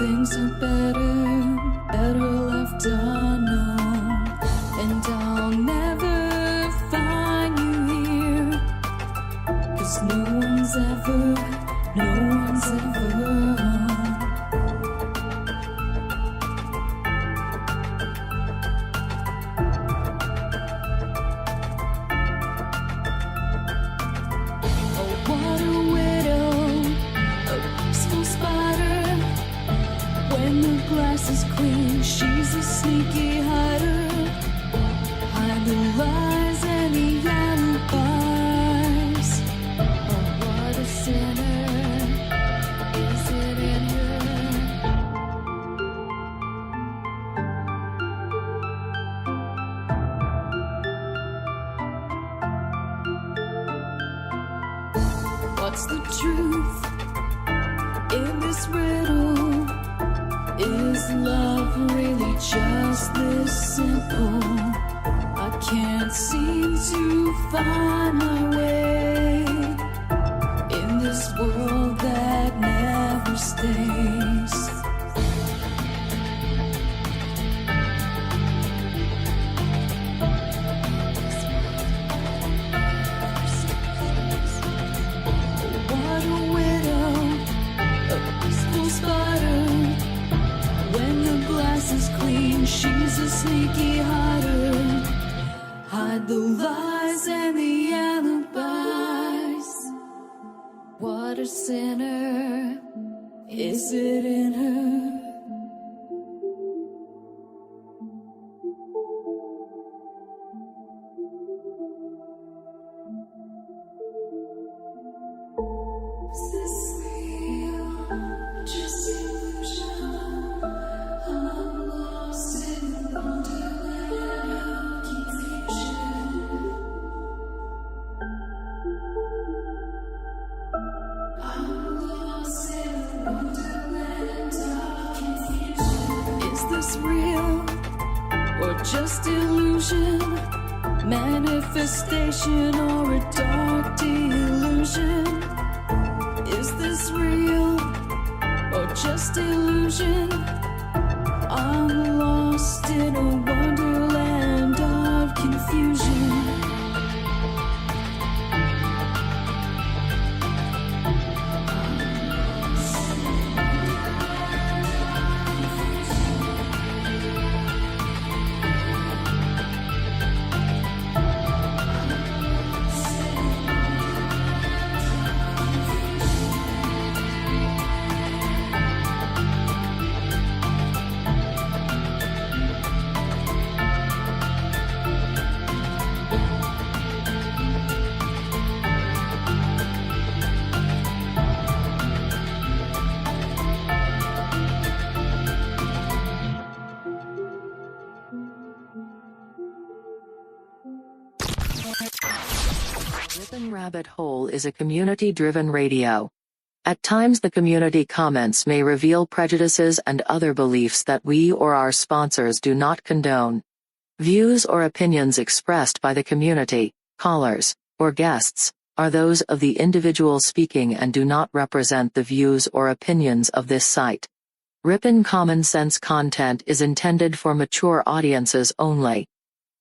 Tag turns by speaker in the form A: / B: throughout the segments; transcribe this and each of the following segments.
A: things are better left unknown. And I'll never find you here, 'cause no one's ever is clean, she's a sneaky hider. Hide the lies and the alibis. Oh, what a sinner, is it in her? What's the truth in this riddle? Is love really just this simple? I can't seem to find my way in this world that never stays. What a widow, a peaceful spider. When the glass is clean, she's a sneaky hider. Hide the lies and the alibis. What a sinner, is it in her? Is this real? Just illusion? I'm lost in the wonderland of confusion. I'm lost in the wonderland of confusion. Is this real or just illusion? Manifestation or a dark delusion? Is this real or just illusion? I'm lost in a wonderland of confusion.
B: Ripon Rabbit Hole is a community-driven radio. At times the community comments may reveal prejudices and other beliefs that we or our sponsors do not condone. Views or opinions expressed by the community, callers, or guests, are those of the individual speaking and do not represent the views or opinions of this site. Ripon Common Sense content is intended for mature audiences only.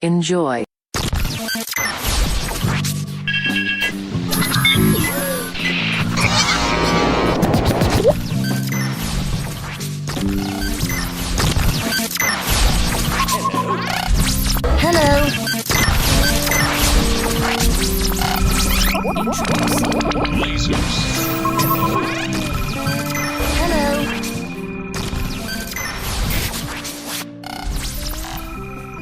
B: Enjoy.
C: Hello.
D: Lasers.
C: Hello.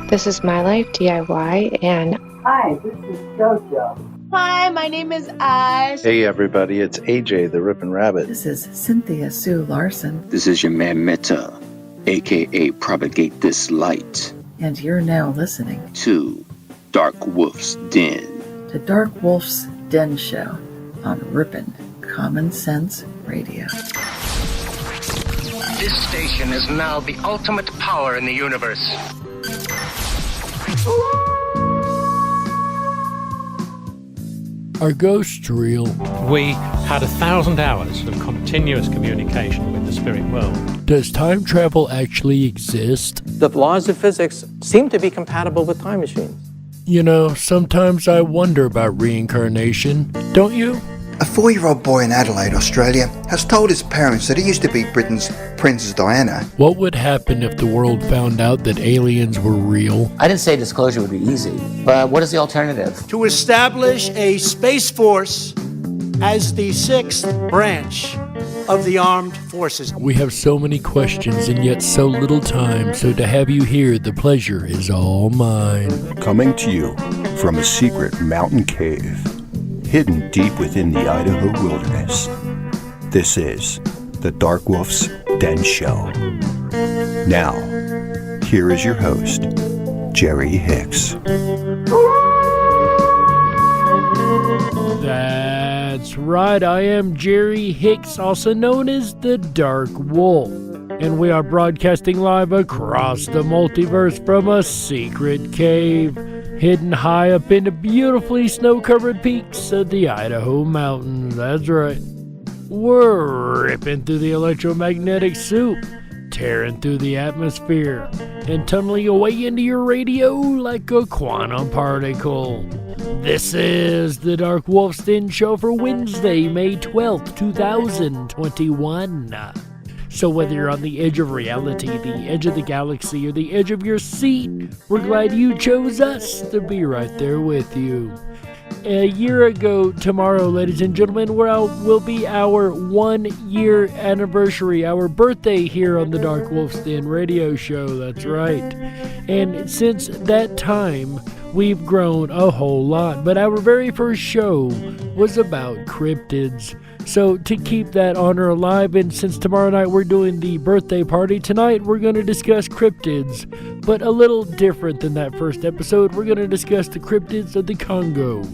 C: This is My Life DIY, and
E: hi, this is JoJo.
F: Hi, my name is Ash.
G: Hey everybody, it's AJ the Ripon Rabbit.
H: This is Cynthia Sue Larson.
I: This is your man Meta, aka Propagate This Light.
H: And you're now listening
I: to Dark Wolf's Den.
H: The Dark Wolf's Den Show on Ripon Common Sense Radio.
J: This station is now the ultimate power in the universe.
K: Are ghosts real?
L: We had 1,000 hours of continuous communication with the spirit world.
K: Does time travel actually exist?
M: The laws of physics seem to be compatible with time machines.
K: You know, sometimes I wonder about reincarnation. Don't you?
N: A 4-year-old boy in Adelaide, Australia, has told his parents that he used to be Britain's Princess Diana.
K: What would happen if the world found out that aliens were real?
O: I didn't say disclosure would be easy, but what is the alternative?
P: To establish a space force as the 6th branch of the armed forces.
K: We have so many questions and yet so little time, so to have you here, the pleasure is all mine.
Q: Coming to you from a secret mountain cave, hidden deep within the Idaho wilderness. This is the Dark Wolf's Den Show. Now, here is your host, Jerry Hicks.
K: That's right, I am Jerry Hicks, also known as the Dark Wolf, and we are broadcasting live across the multiverse from a secret cave hidden high up in the beautifully snow-covered peaks of the Idaho mountains. That's right. We're ripping through the electromagnetic soup, tearing through the atmosphere, and tunneling away into your radio like a quantum particle. This is the Dark Wolf's Den Show for Wednesday, May 12th, 2021. So whether you're on the edge of reality, the edge of the galaxy, or the edge of your seat, we're glad you chose us to be right there with you. A year ago tomorrow, ladies and gentlemen, will be our 1-year anniversary, our birthday here on the Dark Wolf's Den radio show, that's right. And since that time, we've grown a whole lot, but our very first show was about cryptids. So to keep that honor alive, and since tomorrow night we're doing the birthday party, tonight we're going to discuss cryptids, but a little different than that first episode. We're going to discuss the cryptids of the Congo.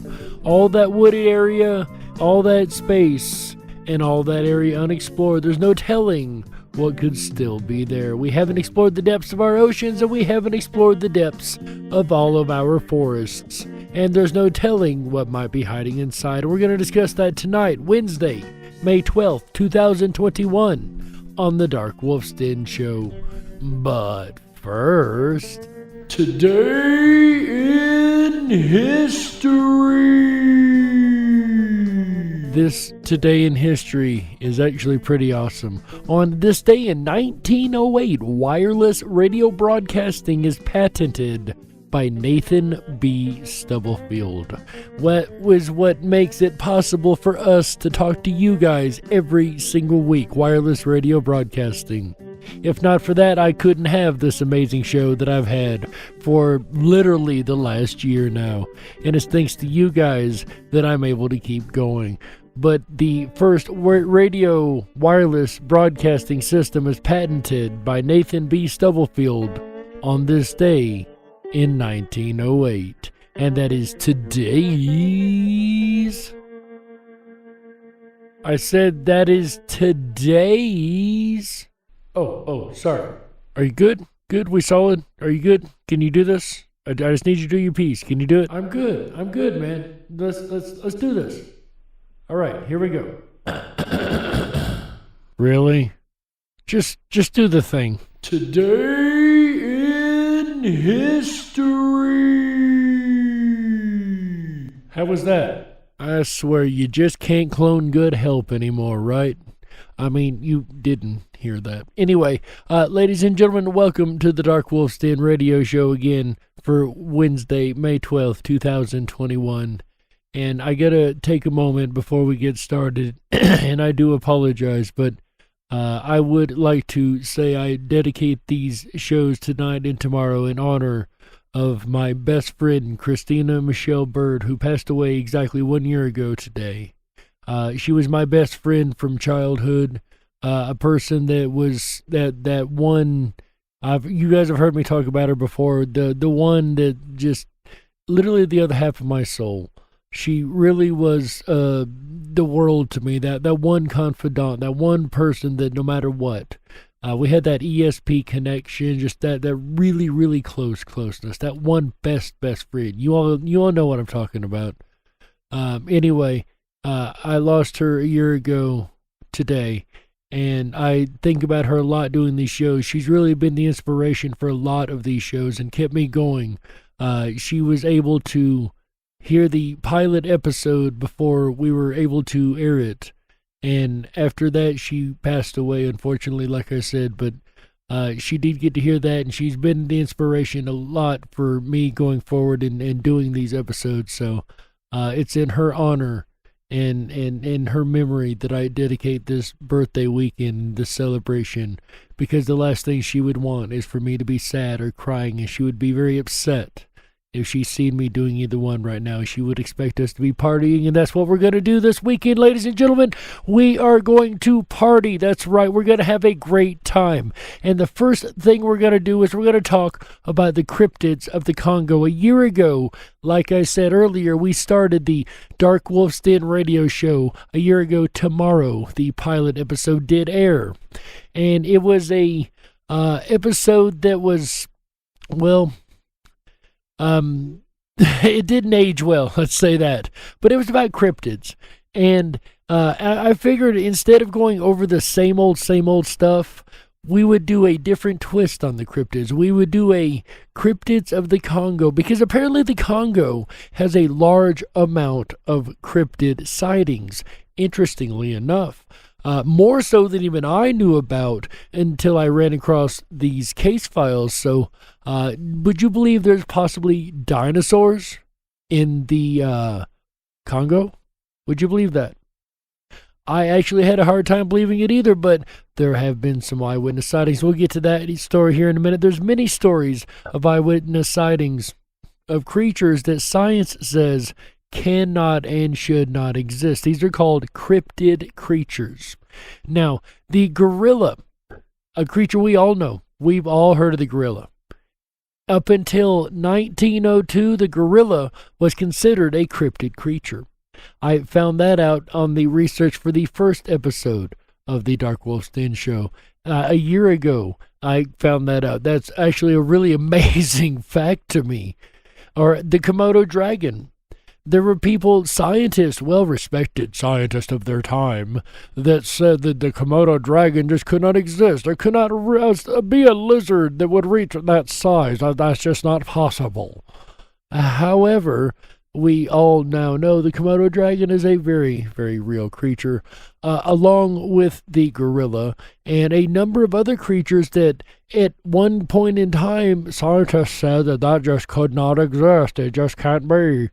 K: All that wooded area, all that space, and all that area unexplored. There's no telling what could still be there. We haven't explored the depths of our oceans, and we haven't explored the depths of all of our forests. And there's no telling what might be hiding inside. We're going to discuss that tonight, Wednesday, May 12th, 2021, on the Dark Wolf's Den Show. But first, today in history. This today in history is actually pretty awesome. On this day in 1908, wireless radio broadcasting is patented by Nathan B. Stubblefield. What makes it possible for us to talk to you guys every single week, wireless radio broadcasting. If not for that, I couldn't have this amazing show that I've had for literally the last year now. And it's thanks to you guys that I'm able to keep going. But the first radio wireless broadcasting system is patented by Nathan B. Stubblefield on this day in 1908. And that is today's... I said that is today's... Oh, sorry. Are you good? Good? We solid? Are you good? Can you do this? I just need you to do your piece. Can you do it? I'm good, man. Let's do this. All right, here we go. Really? Just do the thing. Today in history. How was that? I swear you just can't clone good help anymore, right? I mean, you didn't hear that. Anyway, ladies and gentlemen, welcome to the Dark Wolf's Den radio show again for Wednesday, May 12th, 2021. And I gotta take a moment before we get started, and I do apologize, but I would like to say I dedicate these shows tonight and tomorrow in honor of my best friend, Christina Michelle Bird, who passed away exactly 1 year ago today. She was my best friend from childhood, a person that was that one. You guys have heard me talk about her before. The one that just literally the other half of my soul. She really was the world to me. That one confidant, that one person that no matter what, we had that ESP connection, just that really really closeness. That one best friend. You all know what I'm talking about. Anyway, I lost her a year ago today, and I think about her a lot doing these shows. She's really been the inspiration for a lot of these shows and kept me going. She was able to hear the pilot episode before we were able to air it, and after that she passed away, unfortunately, like I said, but she did get to hear that, and she's been the inspiration a lot for me going forward and doing these episodes. So it's in her honor and in her memory that I dedicate this birthday weekend, this celebration, because the last thing she would want is for me to be sad or crying, and she would be very upset if she's seen me doing either one right now. She would expect us to be partying, and that's what we're going to do this weekend, ladies and gentlemen. We are going to party. That's right. We're going to have a great time. And the first thing we're going to do is we're going to talk about the cryptids of the Congo. A year ago, like I said earlier, we started the Dark Wolf's Den radio show. A year ago tomorrow, the pilot episode did air. And it was a episode that was, well, it didn't age well, let's say that. But it was about cryptids. And I figured instead of going over the same old stuff, we would do a different twist on the cryptids. We would do a cryptids of the Congo, because apparently the Congo has a large amount of cryptid sightings, interestingly enough. More so than even I knew about until I ran across these case files. So, would you believe there's possibly dinosaurs in the Congo? Would you believe that? I actually had a hard time believing it either, but there have been some eyewitness sightings. We'll get to that story here in a minute. There's many stories of eyewitness sightings of creatures that science says cannot and should not exist. These are called cryptid creatures. Now, the gorilla, a creature we all know. We've all heard of the gorilla. Up until 1902, the gorilla was considered a cryptid creature. I found that out on the research for the first episode of the Dark Wolf's Den show. A year ago, I found that out. That's actually a really amazing fact to me. Or the Komodo dragon. There were people, scientists, well-respected scientists of their time, that said that the Komodo dragon just could not exist. There could not be a lizard that would reach that size. That's just not possible. However, we all now know the Komodo dragon is a very, very real creature, along with the gorilla and a number of other creatures that at one point in time, scientists said that just could not exist. It just can't be.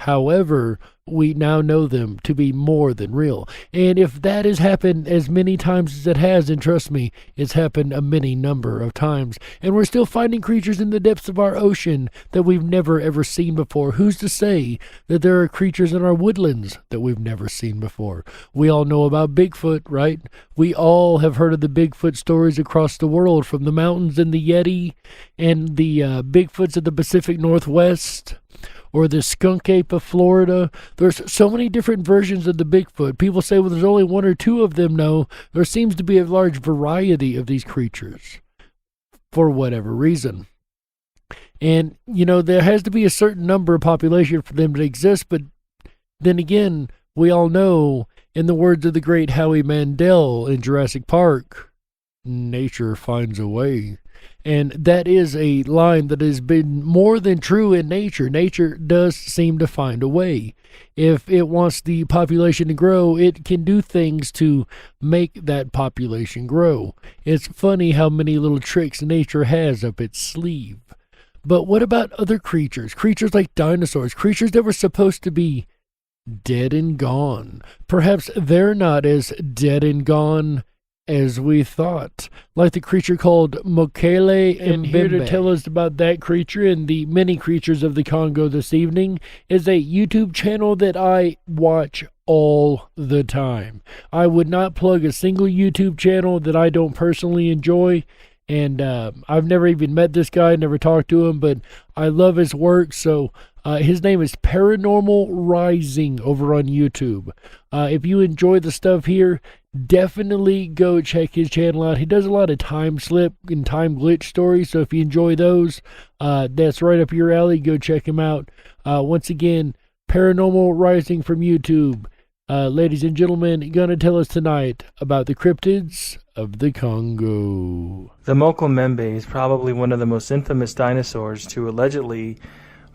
K: However, we now know them to be more than real. And if that has happened as many times as it has, and trust me, it's happened a many number of times, and we're still finding creatures in the depths of our ocean that we've never ever seen before. Who's to say that there are creatures in our woodlands that we've never seen before? We all know about Bigfoot, right? We all have heard of the Bigfoot stories across the world, from the mountains and the Yeti and the Bigfoots of the Pacific Northwest, or the skunk ape of Florida. There's so many different versions of the Bigfoot. People say, well, there's only one or two of them. No, there seems to be a large variety of these creatures for whatever reason. And, you know, there has to be a certain number of population for them to exist, but then again, we all know, in the words of the great Howie Mandel in Jurassic Park, nature finds a way. And that is a line that has been more than true in nature. Nature does seem to find a way. If it wants the population to grow, it can do things to make that population grow. It's funny how many little tricks nature has up its sleeve. But what about other creatures? Creatures like dinosaurs, creatures that were supposed to be dead and gone. Perhaps they're not as dead and gone as we thought, like the creature called Mokele. And here to tell us about that creature and the many creatures of the Congo this evening is a YouTube channel that I watch all the time. I would not plug a single YouTube channel that I don't personally enjoy, and I've never even met this guy, never talked to him, but I love his work. So his name is Paranormal Rising over on YouTube. If you enjoy the stuff here, definitely go check his channel out. He does a lot of time slip and time glitch stories, so if you enjoy those, that's right up your alley. Go check him out. Once again, Paranormal Rising from YouTube. Ladies and gentlemen, gonna tell us tonight about the cryptids of the Congo.
R: The Mokomembe is probably one of the most infamous dinosaurs to allegedly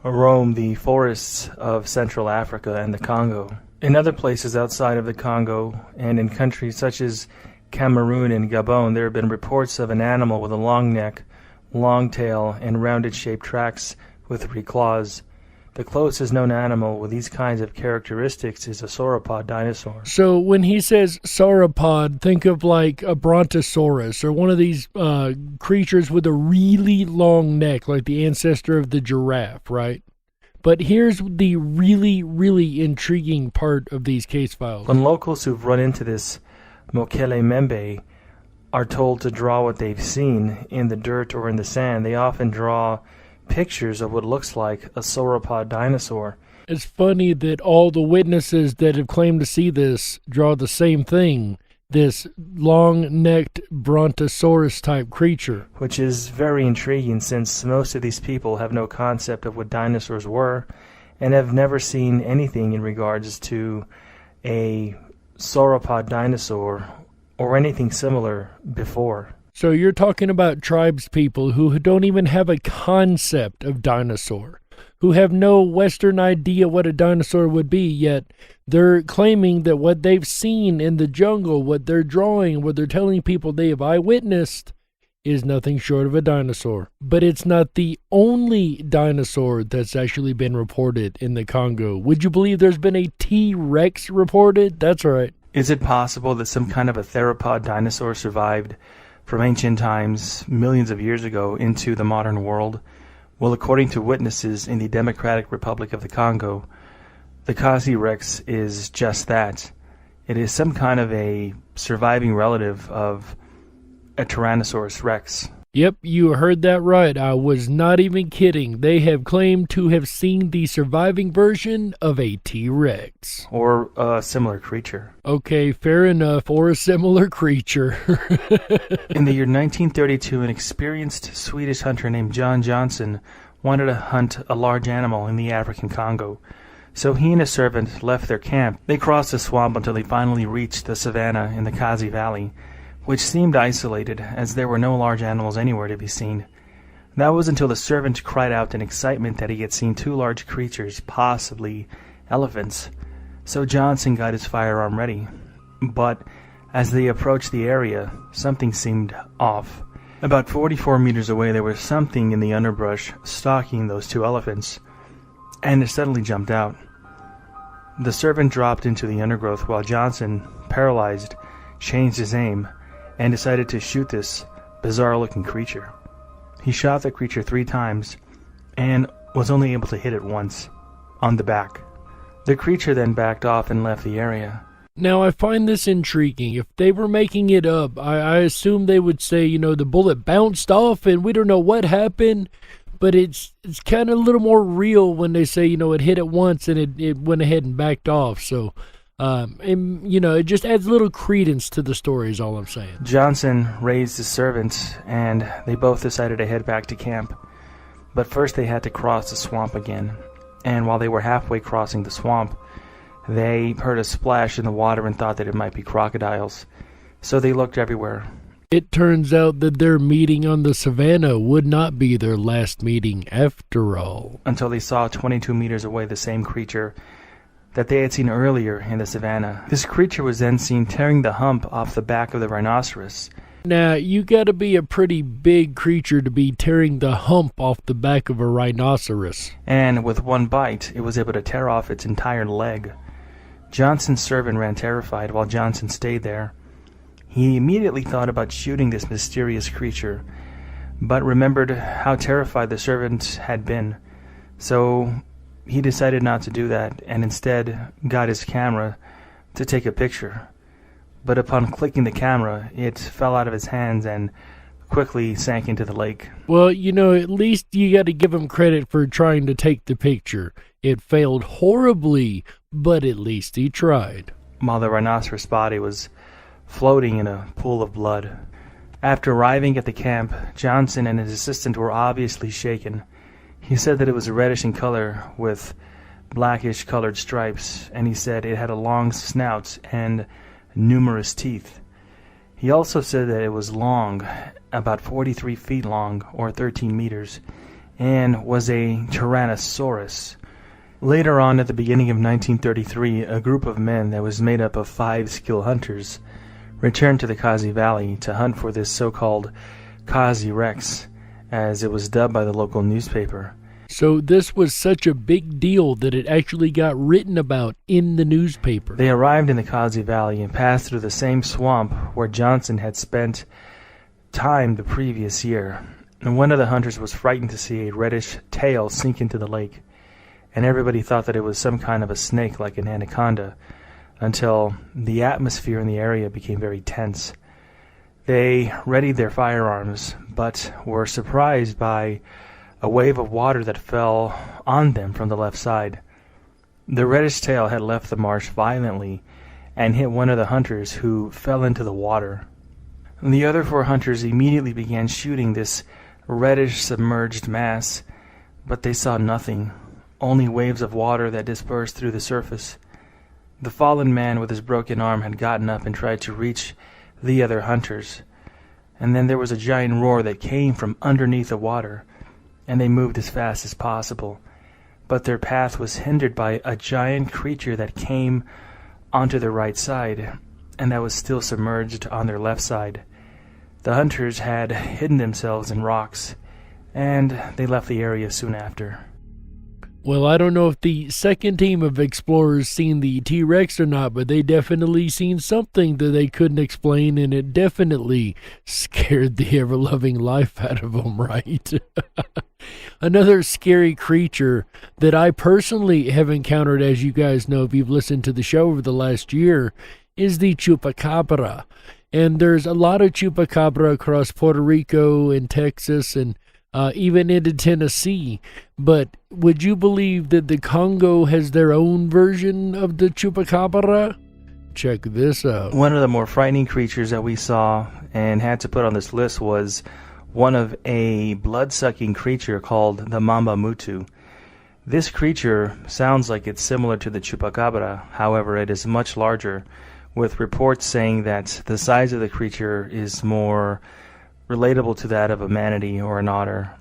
R: roam the forests of Central Africa and the Congo. In other places outside of the Congo, and in countries such as Cameroon and Gabon, there have been reports of an animal with a long neck, long tail, and rounded-shaped tracks with 3 claws. The closest known animal with these kinds of characteristics is a sauropod dinosaur.
K: So when he says sauropod, think of like a brontosaurus or one of these creatures with a really long neck, like the ancestor of the giraffe, right? But here's the really, really intriguing part of these case files.
R: When locals who've run into this Mokomembe are told to draw what they've seen in the dirt or in the sand, they often draw pictures of what looks like a sauropod dinosaur.
K: It's funny that all the witnesses that have claimed to see this draw the same thing, this long-necked brontosaurus-type creature.
R: Which is very intriguing since most of these people have no concept of what dinosaurs were and have never seen anything in regards to a sauropod dinosaur or anything similar before.
K: So you're talking about tribes people who don't even have a concept of dinosaur, who have no Western idea what a dinosaur would be, yet they're claiming that what they've seen in the jungle, what they're drawing, what they're telling people they have eyewitnessed, is nothing short of a dinosaur. But it's not the only dinosaur that's actually been reported in the Congo. Would you believe there's been a T-Rex reported? That's right.
R: Is it possible that some kind of a theropod dinosaur survived from ancient times, millions of years ago, into the modern world? Well, according to witnesses in the Democratic Republic of the Congo, the Kazi Rex is just that. It is some kind of a surviving relative of a Tyrannosaurus Rex.
K: Yep, you heard that right. I was not even kidding. They have claimed to have seen the surviving version of a T-Rex.
R: Or a similar creature.
K: Okay, fair enough. Or a similar creature.
R: In the year 1932, an experienced Swedish hunter named John Johnson wanted to hunt a large animal in the African Congo. So he and a servant left their camp. They crossed the swamp until they finally reached the savanna in the Kazi Valley, which seemed isolated, as there were no large animals anywhere to be seen. That was until the servant cried out in excitement that he had seen 2 large creatures, possibly elephants. So Johnson got his firearm ready. But as they approached the area, something seemed off. About 44 meters away, there was something in the underbrush stalking those 2 elephants, and it suddenly jumped out. The servant dropped into the undergrowth while Johnson, paralyzed, changed his aim and decided to shoot this bizarre-looking creature. He shot the creature 3 times and was only able to hit it once, on the back. The creature then backed off and left the area.
K: Now, I find this intriguing. If they were making it up, I assume they would say, the bullet bounced off and we don't know what happened. But it's kind of a little more real when they say, it hit it once and it went ahead and backed off. So, it just adds a little credence to the story is all I'm saying.
R: Johnson raised his servant, and they both decided to head back to camp. But first they had to cross the swamp again. And while they were halfway crossing the swamp, they heard a splash in the water and thought that it might be crocodiles. So they looked everywhere.
K: It turns out that their meeting on the savannah would not be their last meeting after all.
R: Until they saw 22 meters away the same creature that they had seen earlier in the savannah. This creature was then seen tearing the hump off the back of the rhinoceros.
K: Now, you gotta be a pretty big creature to be tearing the hump off the back of a rhinoceros.
R: And with one bite, it was able to tear off its entire leg. Johnson's servant ran terrified while Johnson stayed there. He immediately thought about shooting this mysterious creature, but remembered how terrified the servant had been. So he decided not to do that, and instead got his camera to take a picture. But upon clicking the camera, it fell out of his hands and quickly sank into the lake.
K: Well, at least you got to give him credit for trying to take the picture. It failed horribly, but at least he tried.
R: While the rhinoceros body was floating in a pool of blood. After arriving at the camp, Johnson and his assistant were obviously shaken. He said that it was reddish in color with blackish colored stripes, and he said it had a long snout and numerous teeth. He also said that it was long, about 43 feet long, or 13 meters, and was a Tyrannosaurus. Later on, at the beginning of 1933, a group of men that was made up of 5 skilled hunters returned to the Kazi Valley to hunt for this so-called Kazi Rex, as it was dubbed by the local newspaper.
K: So this was such a big deal that it actually got written about in the newspaper.
R: They arrived in the Kazi Valley and passed through the same swamp where Johnson had spent time the previous year. And one of the hunters was frightened to see a reddish tail sink into the lake, and everybody thought that it was some kind of a snake like an anaconda, until the atmosphere in the area became very tense. They readied their firearms, but were surprised by a wave of water that fell on them from the left side. The reddish tail had left the marsh violently and hit one of the hunters, who fell into the water. The other 4 hunters immediately began shooting this reddish submerged mass, but they saw nothing, only waves of water that dispersed through the surface. The fallen man with his broken arm had gotten up and tried to reach the other hunters, and then there was a giant roar that came from underneath the water, and they moved as fast as possible, but their path was hindered by a giant creature that came onto their right side, and that was still submerged on their left side. The hunters had hidden themselves in rocks, and they left the area soon after.
K: Well, I don't know if the second team of explorers seen the T-Rex or not, but they definitely seen something that they couldn't explain, and it definitely scared the ever-loving life out of them, right? Another scary creature that I personally have encountered, as you guys know if you've listened to the show over the last year, is the chupacabra. And there's a lot of chupacabra across Puerto Rico and Texas and even into Tennessee. But would you believe that the Congo has their own version of the chupacabra? Check this out.
R: One of the more frightening creatures that we saw and had to put on this list was one of a blood-sucking creature called the mamba mutu. This creature sounds like it's similar to the chupacabra, however it is much larger, with reports saying that the size of the creature is more relatable to that of a manatee or an otter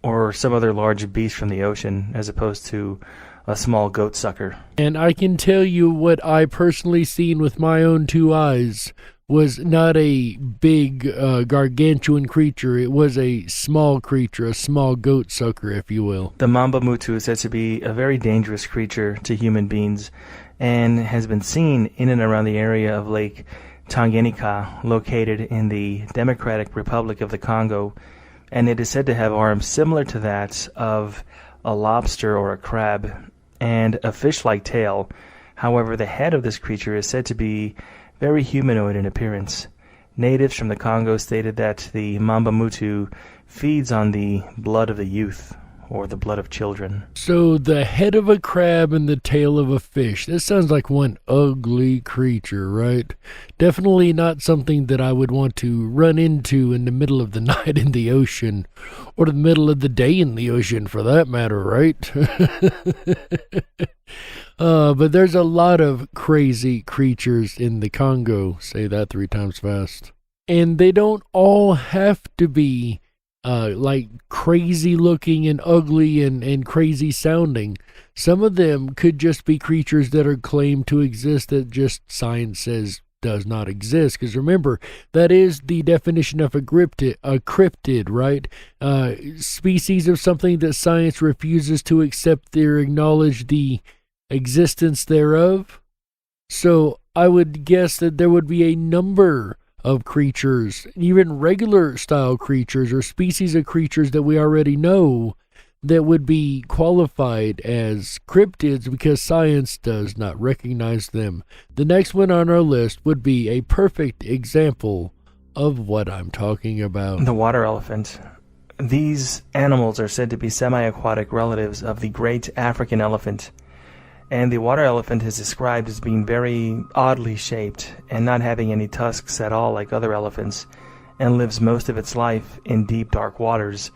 R: or some other large beast from the ocean, as opposed to a small goat sucker.
K: And I can tell you what I personally seen with my own 2 eyes was not a big gargantuan creature. It was a small creature, a small goat sucker, if you will.
R: The mamba mutu is said to be a very dangerous creature to human beings and has been seen in and around the area of Lake Tanganyika, located in the Democratic Republic of the Congo, and it is said to have arms similar to that of a lobster or a crab, and a fish-like tail. However, the head of this creature is said to be very humanoid in appearance. Natives from the Congo stated that the mamba mutu feeds on the blood of the youth, or the blood of children.
K: So the head of a crab and the tail of a fish. This sounds like one ugly creature, right? Definitely not something that I would want to run into in the middle of the night in the ocean, or the middle of the day in the ocean for that matter, right? But there's a lot of crazy creatures in the Congo. Say that 3 times fast. And they don't all have to be like crazy looking and ugly and crazy sounding. Some of them could just be creatures that are claimed to exist that just science says does not exist. Because remember, that is the definition of a cryptid, right? Species of something that science refuses to accept or acknowledge the existence thereof. So I would guess that there would be a number of creatures, even regular style creatures or species of creatures that we already know that would be qualified as cryptids because science does not recognize them. The next one on our list would be a perfect example of what I'm talking about.
R: The water elephant. These animals are said to be semi-aquatic relatives of the great African elephant. And the water elephant is described as being very oddly shaped and not having any tusks at all like other elephants, and lives most of its life in deep dark waters,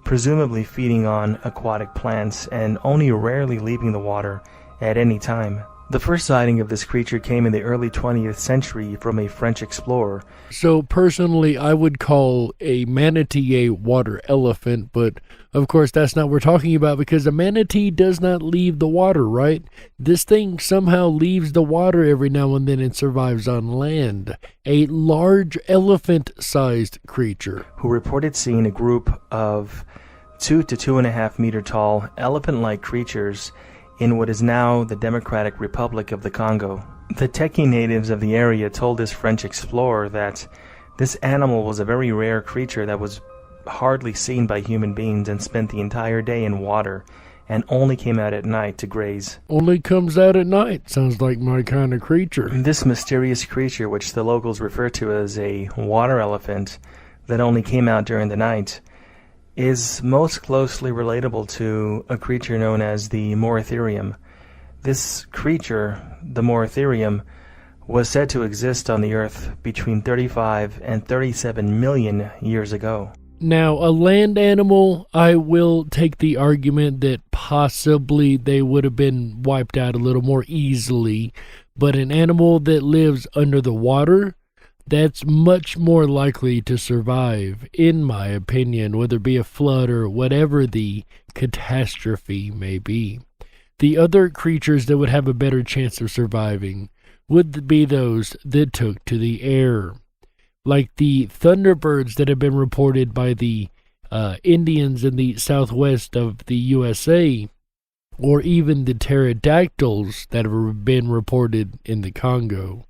R: presumably feeding on aquatic plants and only rarely leaving the water at any time. The first sighting of this creature came in the early 20th century from a French explorer.
K: So personally, I would call a manatee a water elephant, but of course that's not what we're talking about because a manatee does not leave the water, right? This thing somehow leaves the water every now and then and survives on land. A large elephant-sized creature.
R: Who reported seeing a group of 2 to 2.5 meter tall elephant-like creatures in what is now the Democratic Republic of the Congo. The Teki natives of the area told this French explorer that this animal was a very rare creature that was hardly seen by human beings and spent the entire day in water and only came out at night to graze.
K: Only comes out at night. Sounds like my kind of creature.
R: This mysterious creature, which the locals refer to as a water elephant that only came out during the night, is most closely relatable to a creature known as the Moratherium. This creature, the Moratherium, was said to exist on the Earth between 35 and 37 million years ago.
K: Now, a land animal, I will take the argument that possibly they would have been wiped out a little more easily, but an animal that lives under the water, that's much more likely to survive, in my opinion, whether it be a flood or whatever the catastrophe may be. The other creatures that would have a better chance of surviving would be those that took to the air, like the thunderbirds that have been reported by the Indians in the southwest of the USA, or even the pterodactyls that have been reported in the Congo.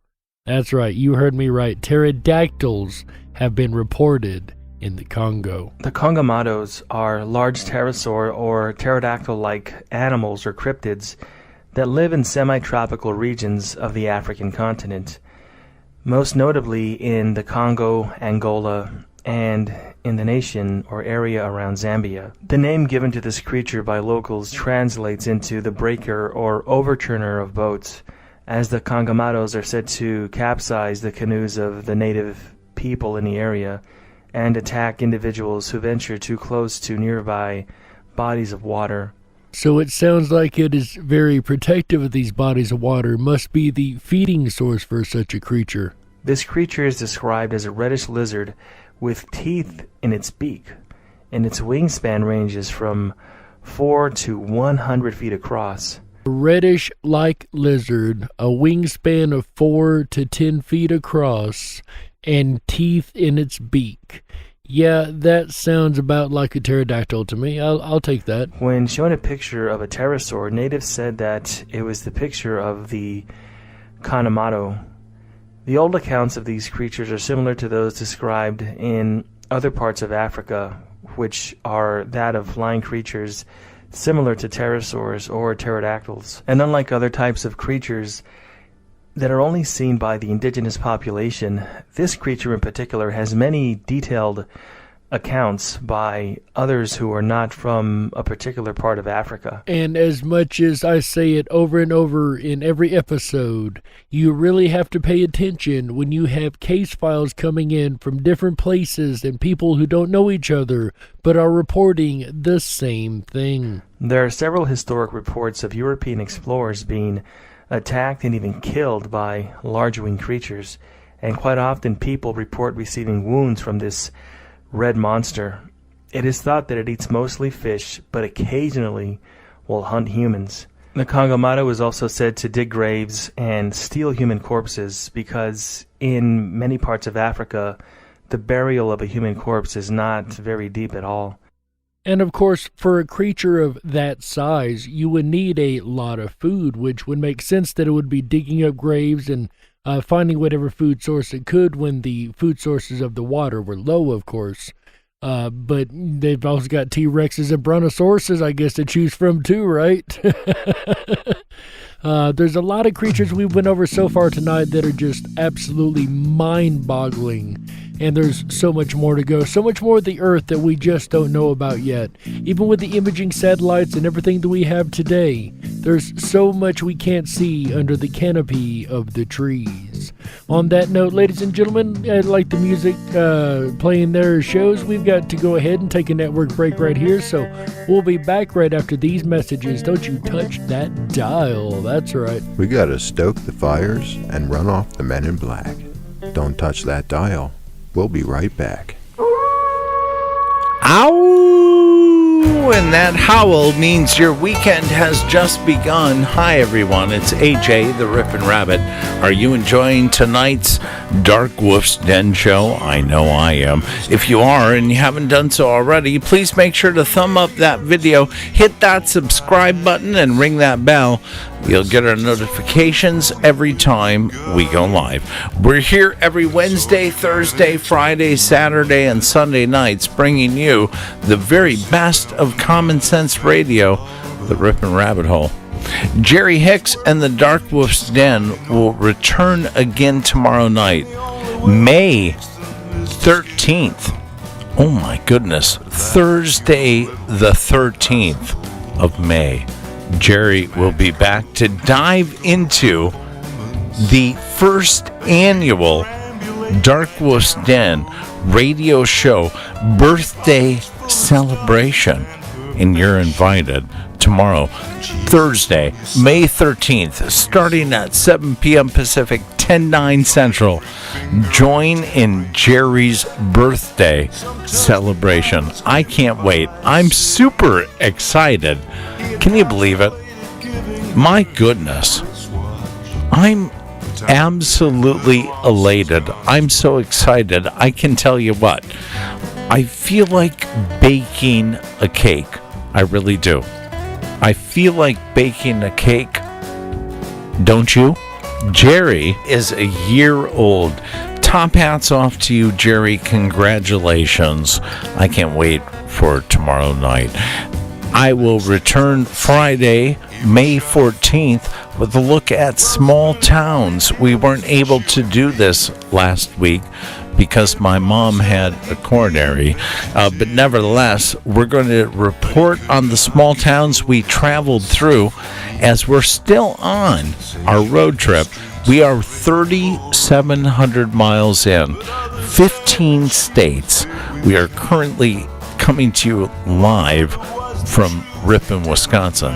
K: That's right, you heard me right. Pterodactyls have been reported in the Congo.
R: The Congamatos are large pterosaur or pterodactyl-like animals or cryptids that live in semi-tropical regions of the African continent, most notably in the Congo, Angola, and in the nation or area around Zambia. The name given to this creature by locals translates into the breaker or overturner of boats, as the Congamatos are said to capsize the canoes of the native people in the area and attack individuals who venture too close to nearby bodies of water.
K: So it sounds like it is very protective of these bodies of water, must be the feeding source for such a creature.
R: This creature is described as a reddish lizard with teeth in its beak, and its wingspan ranges from 4 to 100 feet across.
K: A reddish-like lizard, a wingspan of 4 to 10 feet across, and teeth in its beak. Yeah, that sounds about like a pterodactyl to me. I'll take that.
R: When shown a picture of a pterosaur, natives said that it was the picture of the Kanamato. The old accounts of these creatures are similar to those described in other parts of Africa, which are that of flying creatures similar to pterosaurs or pterodactyls. And unlike other types of creatures that are only seen by the indigenous population, this creature in particular has many detailed accounts by others who are not from a particular part of Africa.
K: And as much as I say it over and over in every episode, you really have to pay attention when you have case files coming in from different places and people who don't know each other but are reporting the same thing.
R: There are several historic reports of European explorers being attacked and even killed by large-winged creatures, and quite often people report receiving wounds from this red monster. It is thought that it eats mostly fish, but occasionally will hunt humans. The Congamato is also said to dig graves and steal human corpses because in many parts of Africa, the burial of a human corpse is not very deep at all.
K: And of course, for a creature of that size, you would need a lot of food, which would make sense that it would be digging up graves and finding whatever food source it could when the food sources of the water were low, of course. But they've also got T-Rexes and Brontosauruses, I guess, to choose from too, right? There's a lot of creatures we've went over so far tonight that are just absolutely mind-boggling. And there's so much more to go, so much more of the Earth that we just don't know about yet. Even with the imaging satellites and everything that we have today, there's so much we can't see under the canopy of the trees. shows. On that note, ladies and gentlemen, I'd like the music playing their shows. We've got to go ahead and take a network break right here, so we'll be back right after these messages. Don't you touch that dial. That's right.
Q: We gotta stoke the fires and run off the men in black. Don't touch that dial. We'll be right back.
S: Ow! And that howl means your weekend has just begun. Hi, everyone. It's AJ, the Ripon Rabbit. Are you enjoying tonight's Dark Wolf's Den show? I know I am. If you are and you haven't done so already, please make sure to thumb up that video, hit that subscribe button, and ring that bell. You'll get our notifications every time we go live. We're here every Wednesday, Thursday, Friday, Saturday, and Sunday nights, bringing you the very best of common sense radio, the Ripon Rabbit Hole. Jerry Hicks and the Dark Wolf's Den will return again tomorrow night, May 13th. Oh my goodness, Thursday the 13th of May. Jerry will be back to dive into the first annual Dark Wolf's Den radio show birthday celebration. And you're invited tomorrow, Thursday, May 13th, starting at 7 p.m. Pacific, 10/9 Central. Join in Jerry's birthday celebration. I can't wait. I'm super excited. Can you believe it? My goodness. I'm absolutely elated. I'm so excited. I can tell you what. I feel like baking a cake. I really do. I feel like baking a cake. Don't you? Jerry is a year old. Top hats off to you, Jerry. Congratulations. I can't wait for tomorrow night. I will return Friday, May 14th, with a look at small towns. We weren't able to do this last week because my mom had a coronary. But nevertheless, we're going to report on the small towns we traveled through as we're still on our road trip. We are 3,700 miles in, 15 states. We are currently coming to you live from Ripon, Wisconsin.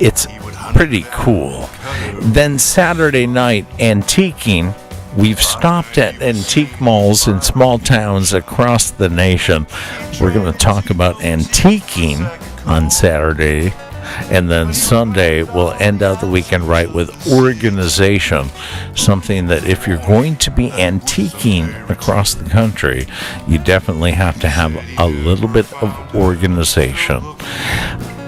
S: It's pretty cool. Then Saturday night, antiquing. We've stopped at antique malls in small towns across the nation. We're going to talk about antiquing on Saturday. And then Sunday, we'll end out the weekend right with organization. Something that if you're going to be antiquing across the country, you definitely have to have a little bit of organization.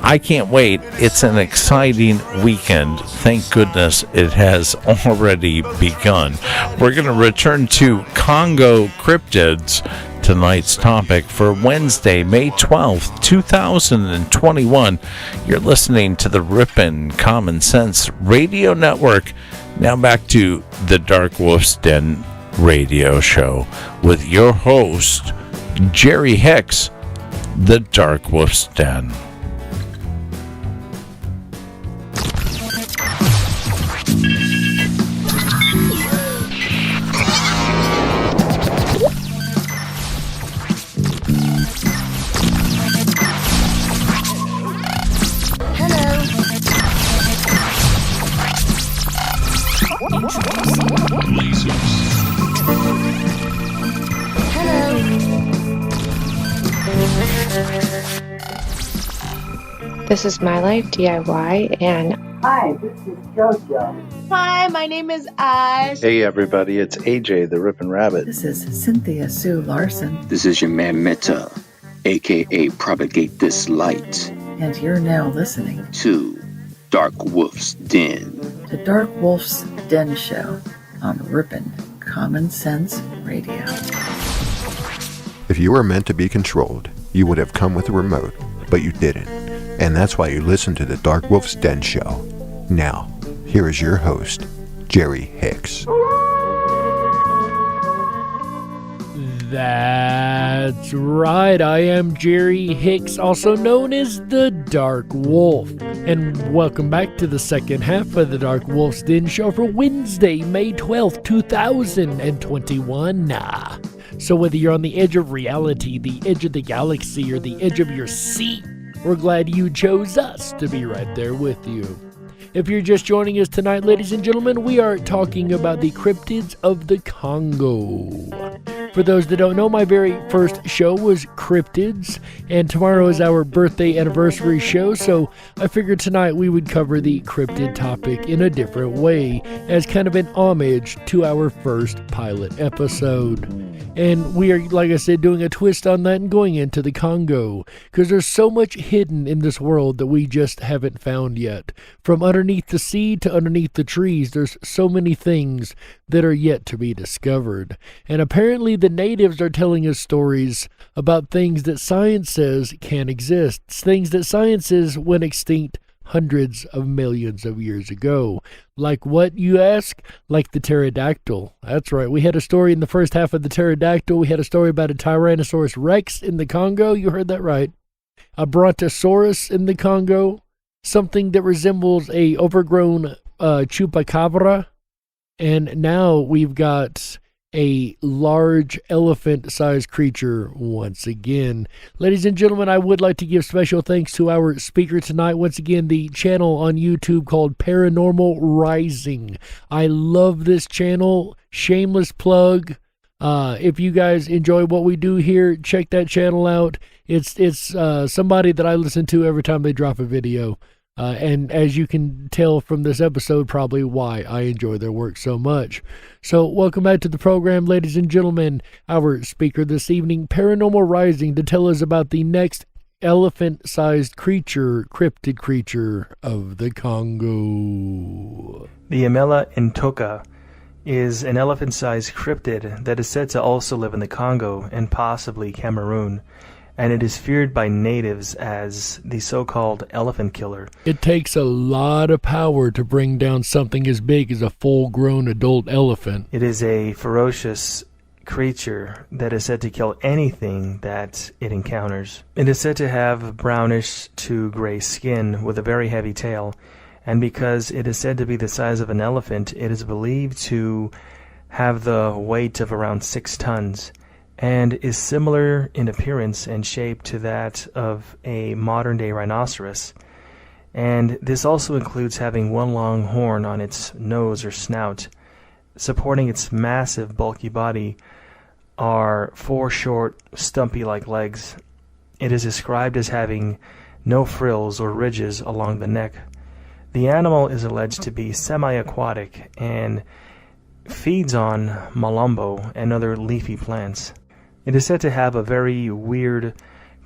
S: I can't wait. It's an exciting weekend. Thank goodness it has already begun. We're going to return to Congo Cryptids, tonight's topic, for Wednesday, May 12th, 2021. You're listening to the Ripon Common Sense Radio Network. Now back to the Dark Wolf's Den radio show with your host, Jerry Hicks, the Dark Wolf's Den.
C: This is My Life DIY, and
E: hi, this is JoJo.
F: Hi, my name is Ash.
G: Hey everybody, it's AJ, the Ripon Rabbit.
H: This is Cynthia Sue Larson.
I: This is your man Meta, aka Propagate This Light.
H: And you're now listening
I: to Dark Wolf's Den.
H: The Dark Wolf's Den show on Ripon Common Sense Radio.
Q: If you were meant to be controlled, you would have come with a remote, but you didn't. And that's why you listen to the Dark Wolf's Den show. Now, here is your host, Jerry Hicks.
K: That's That's right, I am Jerry Hicks, also known as the Dark Wolf. And welcome back to the second half of the Dark Wolf's Den Show for Wednesday, May 12th, 2021. So whether you're on the edge of reality, the edge of the galaxy, or the edge of your seat, we're glad you chose us to be right there with you. If you're just joining us tonight, ladies and gentlemen, we are talking about the cryptids of the Congo. For those that don't know, my very first show was Cryptids, and tomorrow is our birthday anniversary show, so I figured tonight we would cover the cryptid topic in a different way, as kind of an homage to our first pilot episode. And we are, like I said, doing a twist on that and going into the Congo, because there's so much hidden in this world that we just haven't found yet. From underneath the sea to underneath the trees, there's so many things that are yet to be discovered. And apparently the natives are telling us stories about things that science says can't exist, things that science says went extinct hundreds of millions of years ago. Like what, you ask? Like the pterodactyl. That's right. We had a story in the first half of the pterodactyl. We had a story about a Tyrannosaurus Rex in the Congo. You heard that right. A Brontosaurus in the Congo. Something that resembles a overgrown chupacabra. And now we've got a large elephant-sized creature once again. Ladies and gentlemen, I would like to give special thanks to our speaker tonight. Once again, the channel on YouTube called Paranormal Rising. I love this channel. Shameless plug. If you guys enjoy what we do here, check that channel out. It's somebody that I listen to every time they drop a video. And as you can tell from this episode, probably why I enjoy their work so much. So welcome back to the program, ladies and gentlemen. Our speaker this evening, Paranormal Rising, to tell us about the next elephant-sized creature, cryptid creature of the Congo.
R: The Amela intoka is an elephant-sized cryptid that is said to also live in the Congo and possibly Cameroon. And it is feared by natives as the so-called elephant killer.
K: It takes a lot of power to bring down something as big as a full-grown adult elephant.
R: It is a ferocious creature that is said to kill anything that it encounters. It is said to have brownish to gray skin with a very heavy tail. And because it is said to be the size of an elephant, it is believed to have the weight of around 6 tons. And is similar in appearance and shape to that of a modern-day rhinoceros. And this also includes having one long horn on its nose or snout. Supporting its massive, bulky body are 4 short, stumpy-like legs. It is described as having no frills or ridges along the neck. The animal is alleged to be semi-aquatic and feeds on malombo and other leafy plants. It is said to have a very weird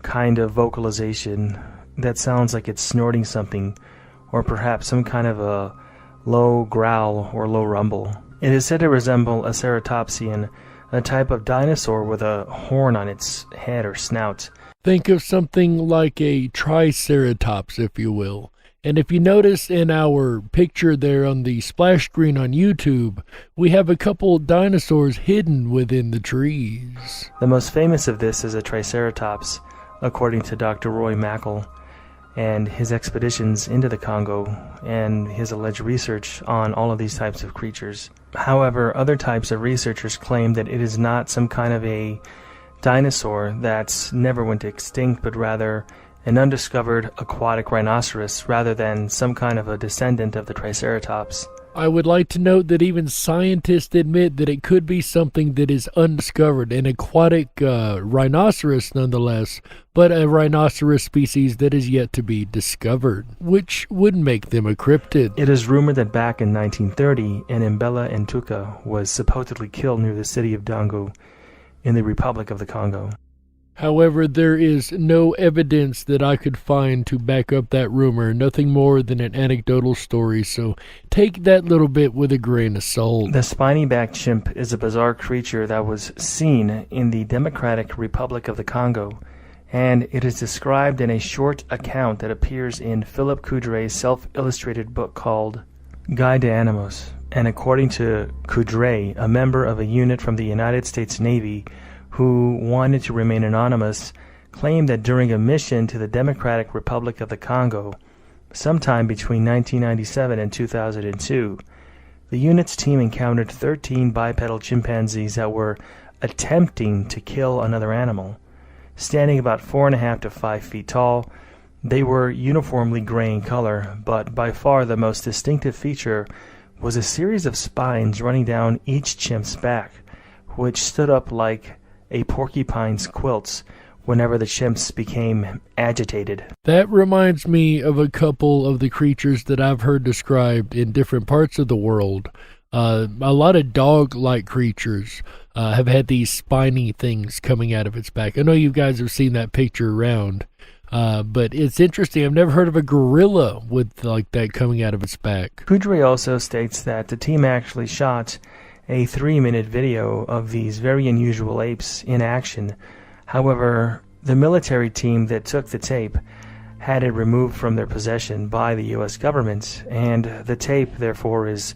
R: kind of vocalization that sounds like it's snorting something, or perhaps some kind of a low growl or low rumble. It is said to resemble a ceratopsian, a type of dinosaur with a horn on its head or snout.
K: Think of something like a triceratops, if you will. And if you notice in our picture there on the splash screen on YouTube, we have a couple dinosaurs hidden within the trees.
R: The most famous of this is a triceratops, according to Dr. Roy Mackle, and his expeditions into the Congo and his alleged research on all of these types of creatures. However, other types of researchers claim that it is not some kind of a dinosaur that's never went extinct, but rather an undiscovered aquatic rhinoceros rather than some kind of a descendant of the Triceratops.
K: I would like to note that even scientists admit that it could be something that is undiscovered, an aquatic rhinoceros nonetheless, but a rhinoceros species that is yet to be discovered, which would make them a cryptid.
R: It is rumored that back in 1930, an Amela intoka was supposedly killed near the city of Dango in the Republic of the Congo.
K: However, there is no evidence that I could find to back up that rumor, nothing more than an anecdotal story, so take that little bit with a grain of salt.
R: The spiny-backed chimp is a bizarre creature that was seen in the Democratic Republic of the Congo, and it is described in a short account that appears in Philip Coudre's self-illustrated book called Guide to Animos. And according to Coudre, a member of a unit from the United States Navy who wanted to remain anonymous, claimed that during a mission to the Democratic Republic of the Congo, sometime between 1997 and 2002, the unit's team encountered 13 bipedal chimpanzees that were attempting to kill another animal. Standing about 4.5 to 5 feet tall, they were uniformly gray in color, but by far the most distinctive feature was a series of spines running down each chimp's back, which stood up like a porcupine's quilts whenever the chimps became agitated.
K: That reminds me of a couple of the creatures that I've heard described in different parts of the world. A lot of dog-like creatures have had these spiny things coming out of its back. I know you guys have seen that picture around, but it's interesting. I've never heard of a gorilla with like that coming out of its back.
R: Coudray also states that the team actually shot a 3-minute video of these very unusual apes in action. However, the military team that took the tape had it removed from their possession by the U.S. government, and the tape, therefore, is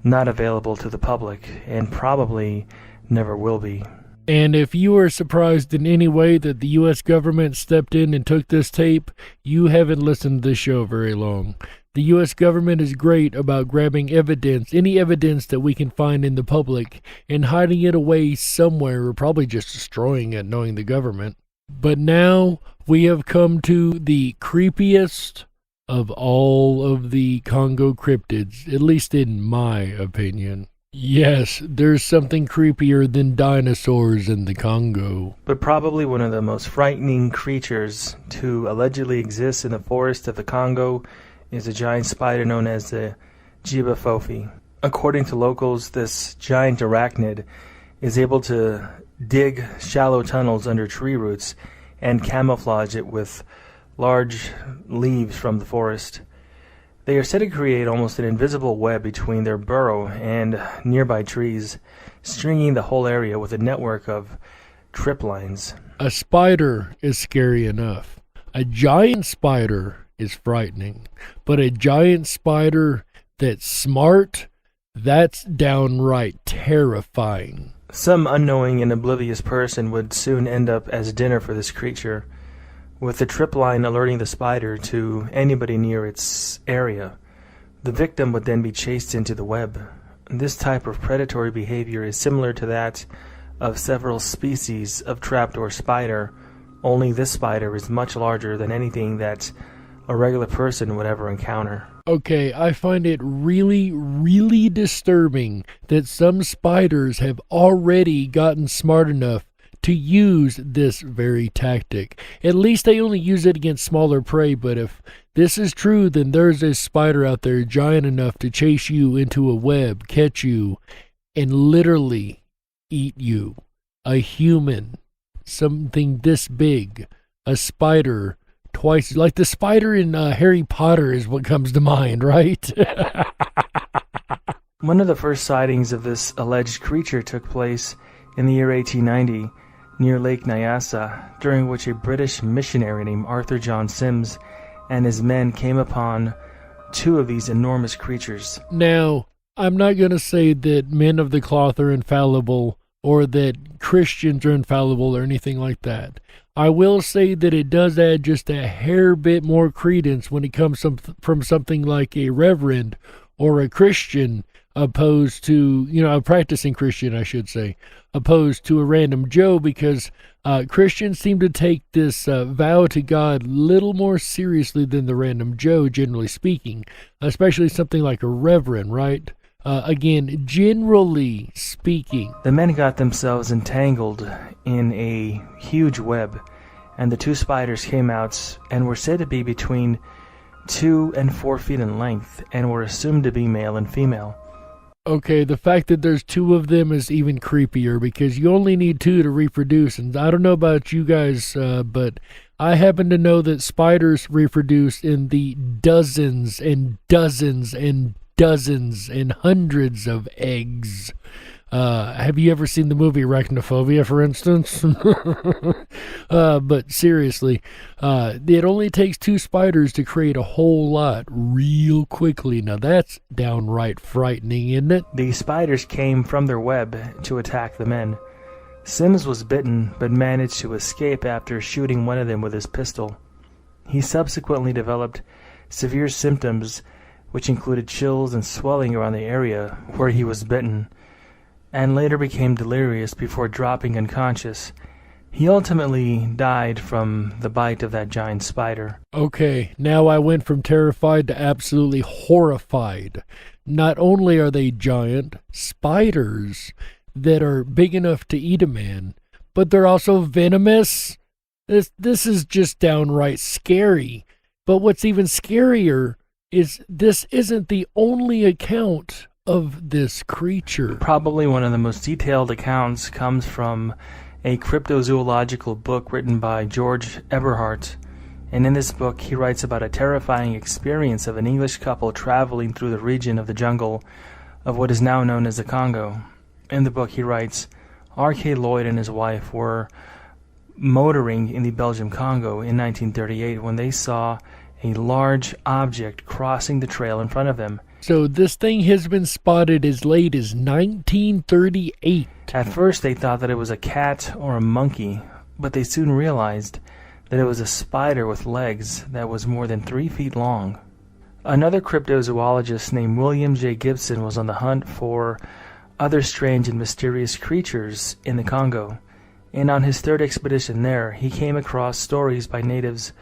R: not available to the public, and probably never will be.
K: And if you are surprised in any way that the U.S. government stepped in and took this tape, you haven't listened to this show very long. The U.S. government is great about grabbing evidence, any evidence that we can find in the public, and hiding it away somewhere, or probably just destroying it, knowing the government. But now we have come to the creepiest of all of the Congo cryptids, at least in my opinion. Yes, there's something creepier than dinosaurs in the Congo.
R: But probably one of the most frightening creatures to allegedly exist in the forest of the Congo is a giant spider known as the Jibafofi. According to locals, this giant arachnid is able to dig shallow tunnels under tree roots and camouflage it with large leaves from the forest. They are said to create almost an invisible web between their burrow and nearby trees, stringing the whole area with a network of trip lines.
K: A spider is scary enough. A giant spider is frightening. But a giant spider that's smart, that's downright terrifying.
R: Some unknowing and oblivious person would soon end up as dinner for this creature, with the trip line alerting the spider to anybody near its area. The victim would then be chased into the web. This type of predatory behavior is similar to that of several species of trapdoor spider, only this spider is much larger than anything that a regular person would ever encounter.
K: Okay, I find it really, really disturbing that some spiders have already gotten smart enough to use this very tactic. At least they only use it against smaller prey, but if this is true, then there's a spider out there giant enough to chase you into a web, catch you, and literally eat you. A human, something this big, a spider twice, like the spider in Harry Potter is what comes to mind, right?
R: One of the first sightings of this alleged creature took place in the year 1890 near Lake Nyassa, during which a British missionary named Arthur John Sims and his men came upon 2 of these enormous creatures.
K: Now, I'm not going to say that men of the cloth are infallible or that Christians are infallible or anything like that. I will say that it does add just a hair bit more credence when it comes from something like a reverend or a Christian opposed to, a practicing Christian, I should say, opposed to a random Joe, because Christians seem to take this vow to God a little more seriously than the random Joe, generally speaking, especially something like a reverend, right? Again, generally speaking.
R: The men got themselves entangled in a huge web, and the 2 spiders came out and were said to be between 2 and 4 feet in length and were assumed to be male and female.
K: Okay, the fact that there's 2 of them is even creepier, because you only need 2 to reproduce. And I don't know about you guys, but I happen to know that spiders reproduce in the dozens and dozens and dozens and hundreds of eggs. Have you ever seen the movie Arachnophobia, for instance? But seriously, it only takes 2 spiders to create a whole lot real quickly. Now that's downright frightening, isn't it?
R: The spiders came from their web to attack the men. Sims was bitten but managed to escape after shooting one of them with his pistol. He subsequently developed severe symptoms, which included chills and swelling around the area where he was bitten, and later became delirious before dropping unconscious. He ultimately died from the bite of that giant spider.
K: Okay, now I went from terrified to absolutely horrified. Not only are they giant spiders that are big enough to eat a man, but they're also venomous. This is just downright scary. But what's even scarier is this isn't the only account of this creature.
R: Probably one of the most detailed accounts comes from a cryptozoological book written by George Eberhardt. And in this book, he writes about a terrifying experience of an English couple traveling through the region of the jungle of what is now known as the Congo. In the book, he writes, R.K. Lloyd and his wife were motoring in the Belgian Congo in 1938 when they saw a large object crossing the trail in front of them.
K: So this thing has been spotted as late as 1938.
R: At first they thought that it was a cat or a monkey, but they soon realized that it was a spider with legs that was more than 3 feet long. Another cryptozoologist named William J. Gibson was on the hunt for other strange and mysterious creatures in the Congo, and on his third expedition there, he came across stories by natives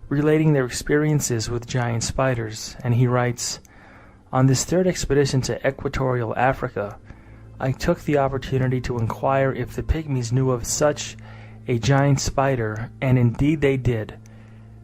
R: relating their experiences with giant spiders, and he writes, "On this third expedition to equatorial Africa, I took the opportunity to inquire if the pygmies knew of such a giant spider, and indeed they did.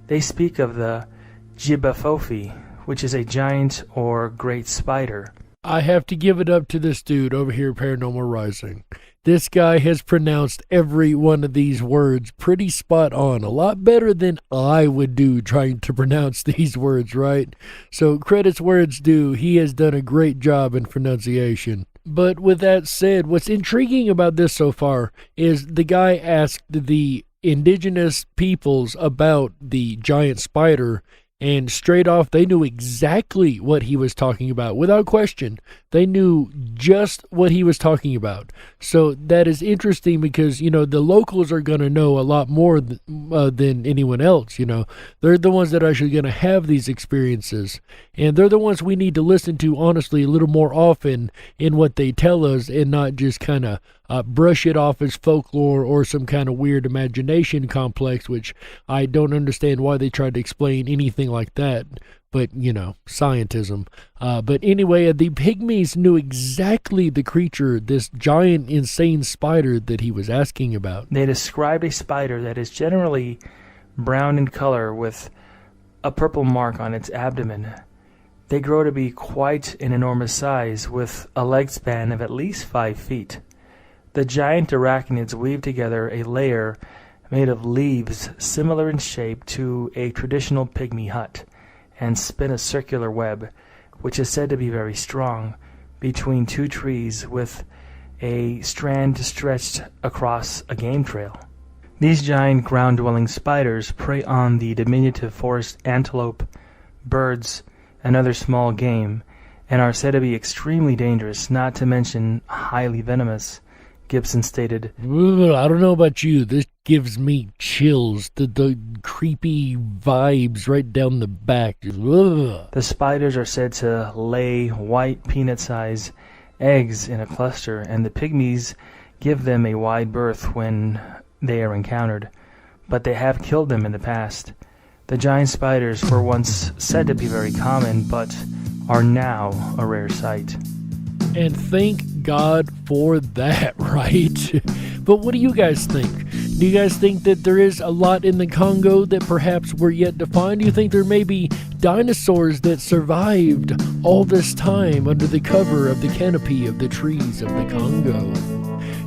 R: They speak of the Jibafofi, which is a giant or great spider."
K: I have to give it up to this dude over here, Paranormal Rising. This guy has pronounced every one of these words pretty spot on. A lot better than I would do trying to pronounce these words, right? So credits where it's due. He has done a great job in pronunciation. But with that said, what's intriguing about this so far is the guy asked the indigenous peoples about the giant spider, and straight off, they knew exactly what he was talking about. Without question, they knew just what he was talking about. So that is interesting because, you know, the locals are going to know a lot more than anyone else, you know. They're the ones that are actually going to have these experiences. And they're the ones we need to listen to, honestly, a little more often in what they tell us and not just kind of brush it off as folklore or some kind of weird imagination complex, which I don't understand why they tried to explain anything like that. But, you know, scientism. But anyway, the pygmies knew exactly the creature, this giant, insane spider that he was asking about.
R: They described a spider that is generally brown in color with a purple mark on its abdomen. They grow to be quite an enormous size, with a leg span of at least 5 feet. The giant arachnids weave together a layer made of leaves similar in shape to a traditional pygmy hut, and spin a circular web, which is said to be very strong, between two trees with a strand stretched across a game trail. These giant ground-dwelling spiders prey on the diminutive forest antelope, birds, and other small game, and are said to be extremely dangerous, not to mention highly venomous. Gibson stated,
K: I don't know about you, this gives me chills, the creepy vibes right down the back.
R: The spiders are said to lay white peanut-sized eggs in a cluster, and the pygmies give them a wide berth when they are encountered, but they have killed them in the past. The giant spiders were once said to be very common, but are now a rare sight.
K: And thank God for that, right? But what do you guys think? Do you guys think that there is a lot in the Congo that perhaps we're yet to find? Do you think there may be dinosaurs that survived all this time under the cover of the canopy of the trees of the Congo?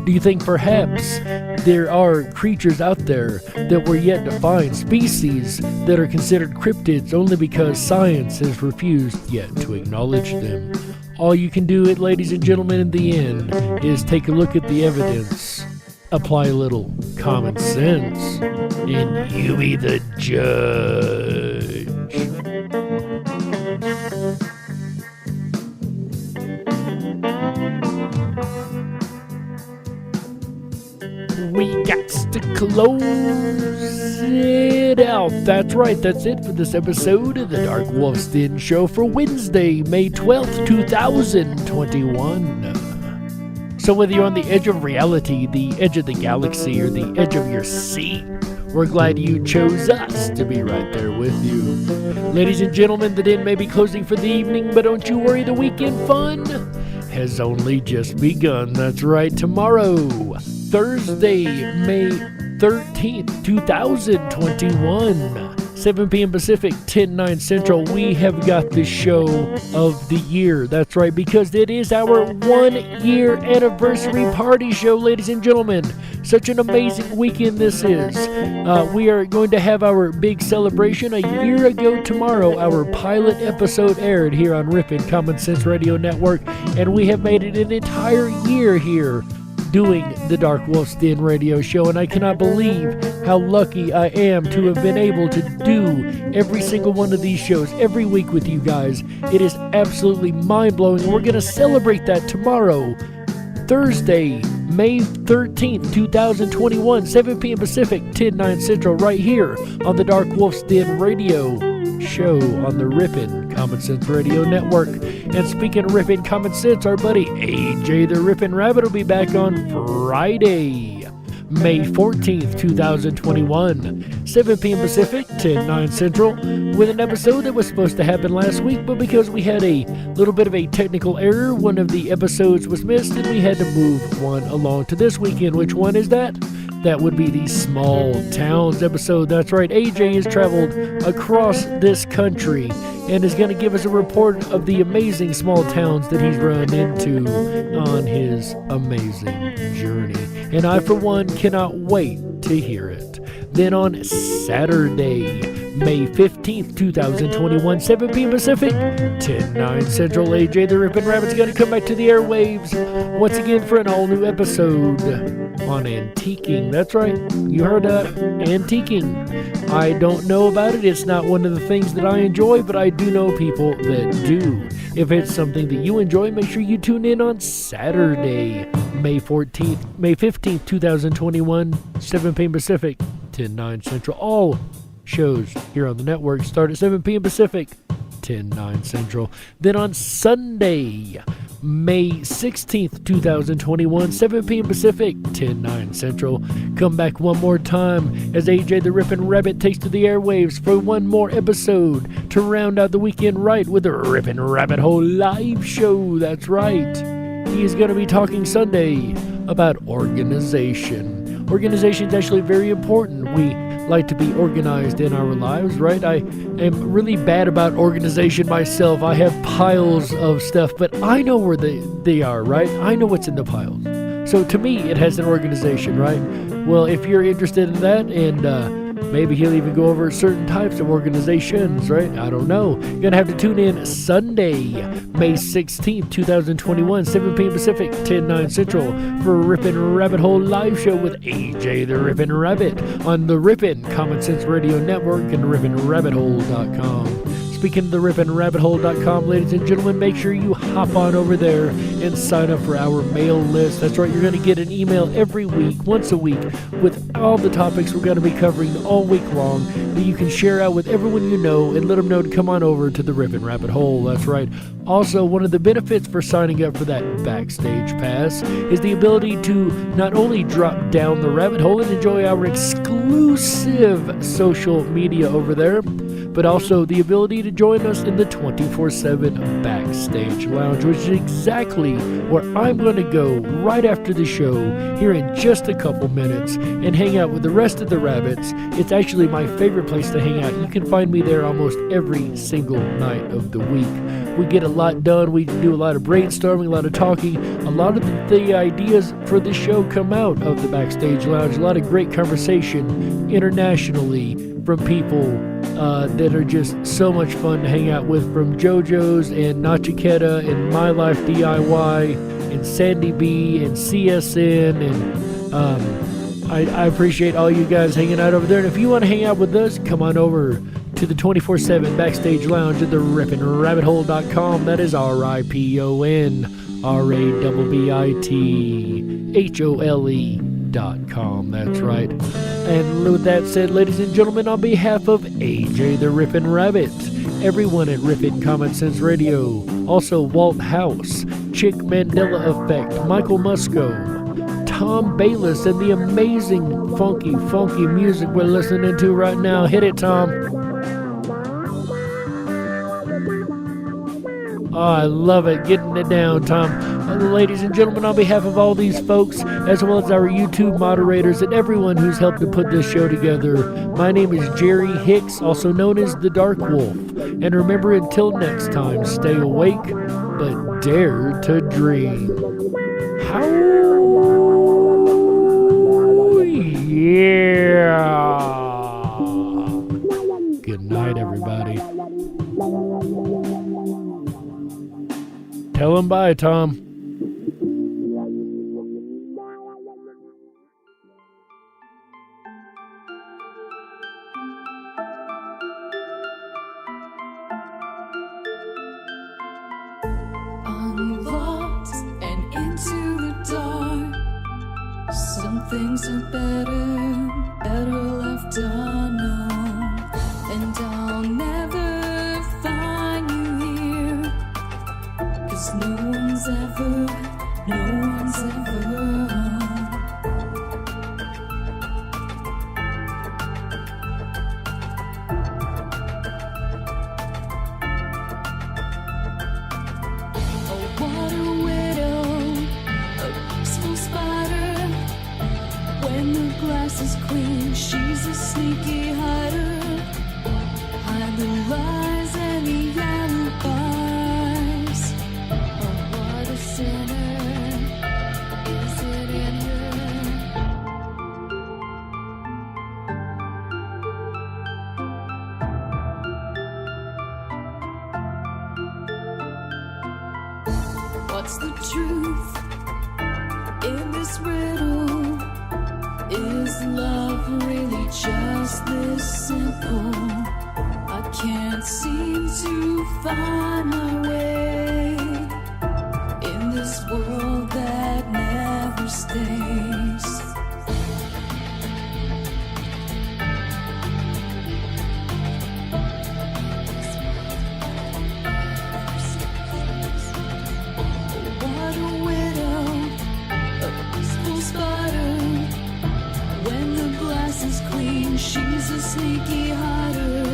K: Do you think perhaps there are creatures out there that we're yet to find, species that are considered cryptids only because science has refused yet to acknowledge them? All you can do, ladies and gentlemen, in the end, is take a look at the evidence, apply a little common sense, and you be the judge. we got to close it out. That's right, that's it for this episode of the Dark Wolf's Den Show for Wednesday, May 12th, 2021. So whether you're on the edge of reality, the edge of the galaxy, or the edge of your seat, we're glad you chose us to be right there with you. Ladies and gentlemen, the den may be closing for the evening, but don't you worry, the weekend fun has only just begun. That's right, tomorrow, Thursday, May 13th, 2021, 7 p.m. Pacific, 10/9 Central, we have got the show of the year. That's right, because it is our 1-year anniversary party show, ladies and gentlemen. Such an amazing weekend this is. We are going to have our big celebration. A year ago tomorrow, our pilot episode aired here on Ripon Common Sense Radio Network, and we have made it an entire year here doing the Dark Wolf's Den radio show, and I cannot believe how lucky I am to have been able to do every single one of these shows every week with you guys. It is absolutely mind-blowing, and we're going to celebrate that tomorrow, Thursday, May 13th, 2021, 7 p.m. Pacific, 10/9 Central, right here on the Dark Wolf's Den radio show on the Ripon Common Sense Radio Network. And speaking of Ripon Common Sense, our buddy AJ the Ripon Rabbit will be back on Friday, May 14th, 2021, 7 p.m. Pacific, 10/9 Central, with an episode that was supposed to happen last week, but because we had a little bit of a technical error, one of the episodes was missed, and we had to move one along to this weekend. Which one is that? That would be the Small Towns episode. That's right, AJ has traveled across this country and is going to give us a report of the amazing small towns that he's run into on his amazing journey. And I, for one, cannot wait to hear it. Then on Saturday, May 15th, 2021, 7 p.m. Pacific, 10/9 Central, AJ the Ripon Rabbit's going to come back to the airwaves once again for an all-new episode on antiquing. That's right, you heard that, antiquing. I don't know about it, it's not one of the things that I enjoy, but I do know people that do. If it's something that you enjoy, make sure you tune in on Saturday, May 15th, 2021, 7 p.m. Pacific, 10/9 Central. All shows here on the network start at 7 p.m. Pacific, 10/9 Central. Then on Sunday, May 16th, 2021, 7 p.m. Pacific, 10/9 Central. Come back one more time as AJ the Ripon Rabbit takes to the airwaves for one more episode to round out the weekend right with the Ripon Rabbit Hole live show. That's right. He is going to be talking Sunday about organization. Organization is actually very important. We like to be organized in our lives, right? I am really bad about organization myself. I have piles of stuff, but I know where they are, right? I know what's in the piles. So to me, it has an organization, right? Well, if you're interested in that, and maybe he'll even go over certain types of organizations, right? I don't know. You're going to have to tune in Sunday, May 16th, 2021, 7 p.m. Pacific, 10/9 Central, for a Ripon Rabbit Hole live show with AJ the Ripon Rabbit on the Ripon Common Sense Radio Network and RiponRabbitHole.com. Speaking of the RiponRabbitHole.com, ladies and gentlemen, make sure you hop on over there and sign up for our mail list. That's right, you're going to get an email every week, once a week, with all the topics we're going to be covering all week long that you can share out with everyone you know and let them know to come on over to the Ripon Rabbit Hole. That's right. Also, one of the benefits for signing up for that Backstage Pass is the ability to not only drop down the rabbit hole and enjoy our exclusive social media over there, but also the ability to join us in the 24/7 Backstage Lounge, which is exactly where I'm going to go right after the show here in just a couple minutes and hang out with the rest of the rabbits. It's actually my favorite place to hang out. You can find me there almost every single night of the week. We get a lot done. We do a lot of brainstorming, a lot of talking. A lot of the ideas for this show come out of the Backstage Lounge. A lot of great conversation internationally from people that are just so much fun to hang out with, from JoJo's and Nachiketa and My Life DIY and Sandy B and CSN, and I appreciate all you guys hanging out over there. And if you want to hang out with us, come on over to the 24/7 Backstage Lounge at the RiponRabbitHole.com. That is RiponRabbitHole.com. BACKSTAGE.com. That's right. And with that said, ladies and gentlemen, on behalf of AJ the Ripon Rabbit, everyone at Ripon Common Sense Radio, also Walt House, Chick Mandela Effect, Michael Musco, Tom Bayless, and the amazing funky music we're listening to right now. Hit it, Tom. Oh, I love it. Getting it down, Tom. Ladies and gentlemen, on behalf of all these folks, as well as our YouTube moderators and everyone who's helped to put this show together, my name is Jerry Hicks, also known as the Dark Wolf. And remember, until next time, stay awake, but dare to dream. How? Yeah. Good night, everybody. Tell him bye, Tom.
A: I'm lost and into the dark. Some things are better left unknown. And I'll never find you here, 'cause no one's ever home. Oh, what a widow, a peaceful spider. When the glass is clean, she's a sneaky hider. Hide the lies and the alibis. Oh, what a sinner. Is it in her? What's the truth in this riddle? Is love really just this simple? I can't seem to find my way in this world that never stays. What a widow, a peaceful spider. When the glass is clean, she's a sneaky hider.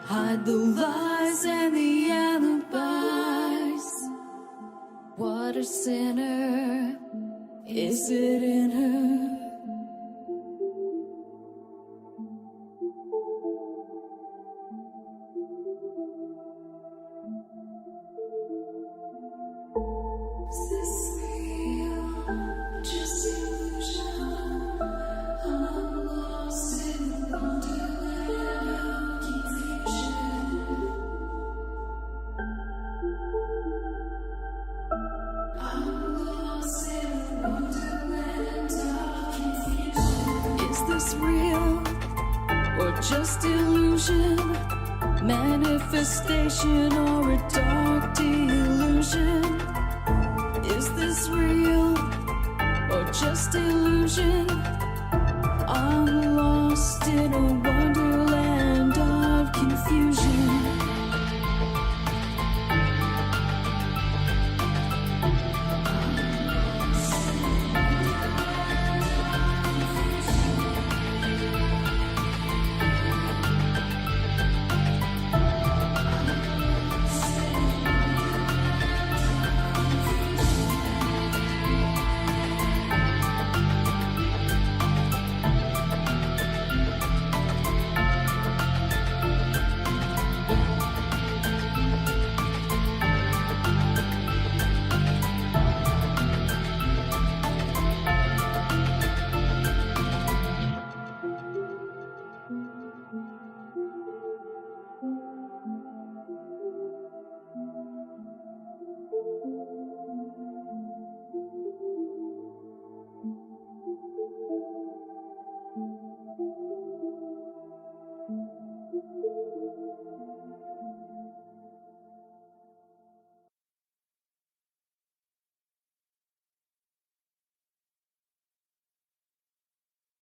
A: Hide the lies and the alibis. What a sinner. Is it in her? Is this real? Just illusion? I'm lost in the wonderland of confusion. I'm lost in the wonderland of confusion. Is this real or just illusion? Manifestation or a dark delusion? Is this real or just illusion? I'm lost in a